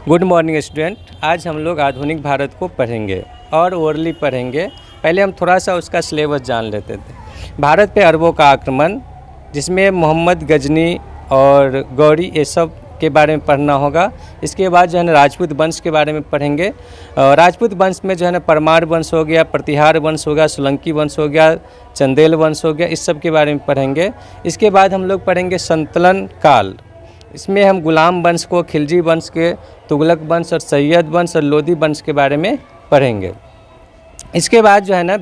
Good morning student. आज हम लोग आधुनिक भारत को पढ़ेंगे और ओरली पढ़ेंगे। पहले हम थोड़ा सा उसका सिलेबस जान लेते थे। भारत पे अरबों का आक्रमण, जिसमें मोहम्मद गजनी और गौरी ये सब के बारे में पढ़ना होगा। इसके बाद जो है ना राजपूत वंश के बारे में पढ़ेंगे। राजपूत वंश में जो है ना परमार वंश हो गया, प्रतिहार वंश हो गया, सोलंकी वंश हो गया, चंदेल वंश हो गया, इस सब के बारे में पढ़ेंगे। इसके बाद हम लोग पढ़ेंगे संतलन काल। इसमें हम गुलाम वंश को, खिलजी वंश के, तुगलक वंश और सैयद वंश और लोधी वंश के बारे में पढ़ेंगे। इसके बाद जो है ना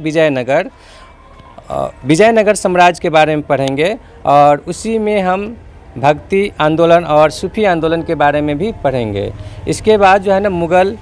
विजयनगर साम्राज्य के बारे में पढ़ेंगे और उसी में हम भक्ति आंदोलन और सूफी आंदोलन के बारे में भी पढ़ेंगे। इसके बाद जो है ना मुगल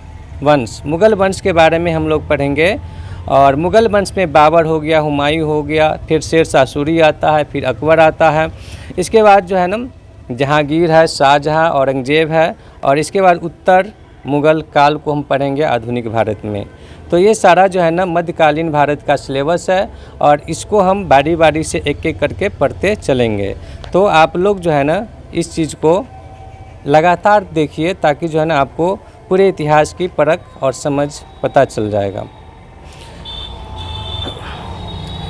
वंश के बारे में हम लोग पढ़ेंगे। और मुगल वंश में बाबर हो गया, हुमायूं हो गया, फिर शेर शाह सूरी आता है, फिर अकबर आता है। इसके बाद जो है ना जहांगीर है, शाहजहां, औरंगजेब है। और इसके बाद उत्तर मुगल काल को हम पढ़ेंगे आधुनिक भारत में। तो ये सारा जो है ना मध्यकालीन भारत का सिलेबस है और इसको हम बारी बारी से एक एक करके पढ़ते चलेंगे। तो आप लोग जो है ना इस चीज़ को लगातार देखिए, ताकि जो है ना आपको पूरे इतिहास की परख और समझ पता चल जाएगा।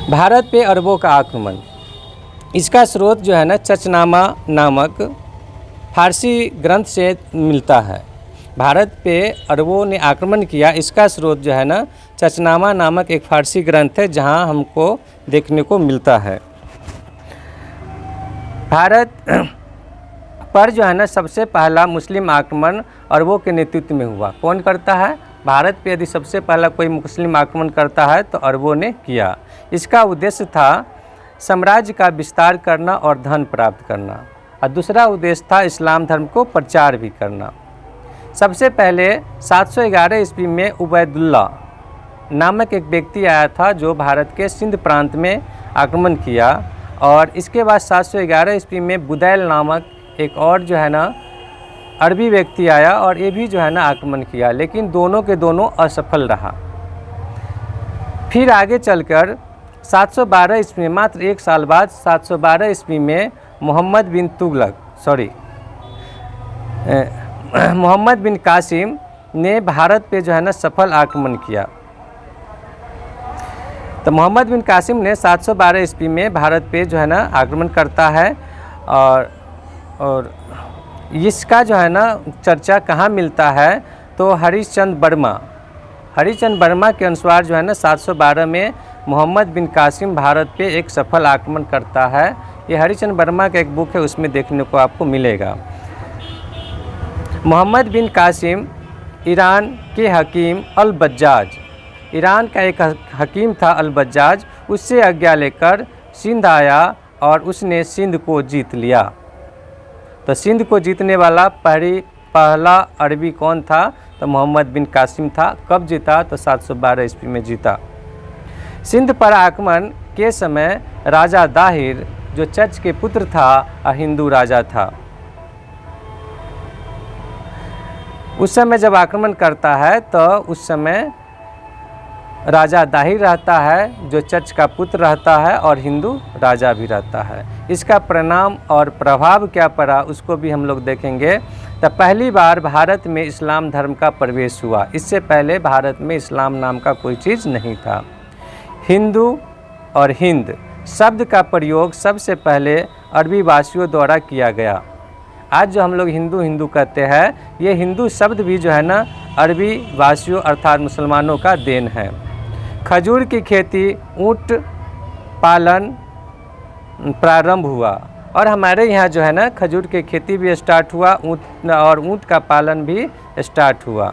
भारत पे अरबों का आक्रमण, इसका स्रोत जो है ना चचनामा नामक फारसी ग्रंथ से मिलता है। भारत पे अरबों ने आक्रमण किया, इसका स्रोत जो है ना चचनामा नामक एक फारसी ग्रंथ है, जहां हमको देखने को मिलता है। भारत पर जो है ना सबसे पहला मुस्लिम आक्रमण अरबों के नेतृत्व में हुआ। कौन करता है? भारत पे यदि सबसे पहला कोई मुस्लिम आक्रमण करता है तो अरबों ने किया। इसका उद्देश्य था साम्राज्य का विस्तार करना और धन प्राप्त करना, और दूसरा उद्देश्य था इस्लाम धर्म को प्रचार भी करना। सबसे पहले 711 ईस्वी में उबैदुल्ला नामक एक व्यक्ति आया था, जो भारत के सिंध प्रांत में आक्रमण किया। और इसके बाद 711 ईस्वी में बुदैल नामक एक और जो है ना अरबी व्यक्ति आया और ये भी जो है ना आक्रमण किया, लेकिन दोनों के दोनों असफल रहा। फिर आगे चलकर 712 ईस्वी में, मात्र एक साल बाद 712 ईस्वी में मोहम्मद बिन कासिम ने भारत पे जो है ना सफल आक्रमण किया। तो मोहम्मद बिन कासिम ने 712 ईस्वी में भारत पे जो है ना आक्रमण करता है। और इसका जो है ना चर्चा कहाँ मिलता है? तो हरिश्चंद्र वर्मा के अनुसार जो है ना 712 में मोहम्मद बिन कासिम भारत पे एक सफल आक्रमण करता है। ये हरिश्चंद्र वर्मा का एक बुक है, उसमें देखने को आपको मिलेगा। मोहम्मद बिन कासिम ईरान के हकीम अल-बज्जाज, ईरान का एक हकीम था अल-बज्जाज, उससे आज्ञा लेकर सिंध आया और उसने सिंध को जीत लिया। तो सिंध को जीतने वाला पहला अरबी कौन था? तो मोहम्मद बिन कासिम था। कब जीता? तो 712 ईस्वी में जीता। सिंध पर आक्रमण के समय राजा दाहिर, जो चच के पुत्र था, हिंदू राजा था। उस समय जब आक्रमण करता है तो उस समय राजा दाहिर रहता है, जो चच का पुत्र रहता है, और हिंदू राजा भी रहता है। इसका परिणाम और प्रभाव क्या पड़ा उसको भी हम लोग देखेंगे। तो पहली बार भारत में इस्लाम धर्म का प्रवेश हुआ। इससे पहले भारत में इस्लाम नाम का कोई चीज़ नहीं था। हिंदू और हिंद शब्द का प्रयोग सबसे पहले अरबी वासियों द्वारा किया गया। आज जो हम लोग हिंदू कहते हैं, ये हिंदू शब्द भी जो है ना अरबी वासियों अर्थात मुसलमानों का देन है। खजूर की खेती, ऊँट पालन प्रारंभ हुआ, और हमारे यहाँ जो है ना खजूर की खेती भी स्टार्ट हुआ, ऊँट का पालन भी स्टार्ट हुआ।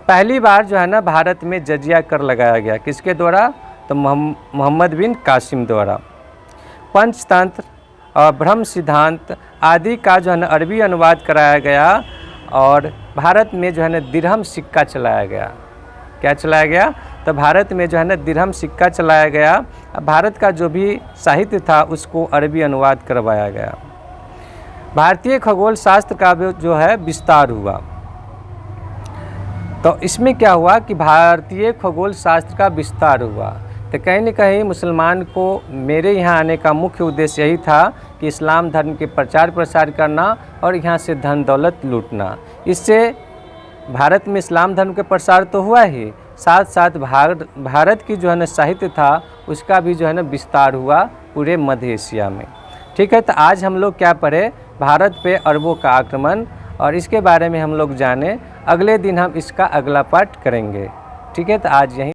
पहली बार जो है ना भारत में जजिया कर लगाया गया। किसके द्वारा? तो मोहम्मद बिन कासिम द्वारा। पंचतंत्र और ब्रह्म सिद्धांत आदि का जो है ना अरबी अनुवाद कराया गया, और भारत में जो है ना दिरहम सिक्का चलाया गया। क्या चलाया गया? तो भारत में जो है ना दिरहम सिक्का चलाया गया। भारत का जो भी साहित्य था उसको अरबी अनुवाद करवाया गया। भारतीय खगोल शास्त्र का जो है विस्तार हुआ। तो इसमें क्या हुआ कि भारतीय खगोल शास्त्र का विस्तार हुआ। तो कहीं न कहीं मुसलमान को मेरे यहाँ आने का मुख्य उद्देश्य यही था कि इस्लाम धर्म के प्रचार प्रसार करना और यहाँ से धन दौलत लूटना। इससे भारत में इस्लाम धर्म के प्रसार तो हुआ ही, साथ साथ भारत की जो है ना साहित्य था उसका भी जो है ना विस्तार हुआ पूरे मध्य एशिया में। ठीक है, तो आज हम लोग क्या पढ़े, भारत पे अरबों का आक्रमण, और इसके बारे में हम लोग जाने। अगले दिन हम इसका अगला पार्ट करेंगे। ठीक है, तो आज यहीं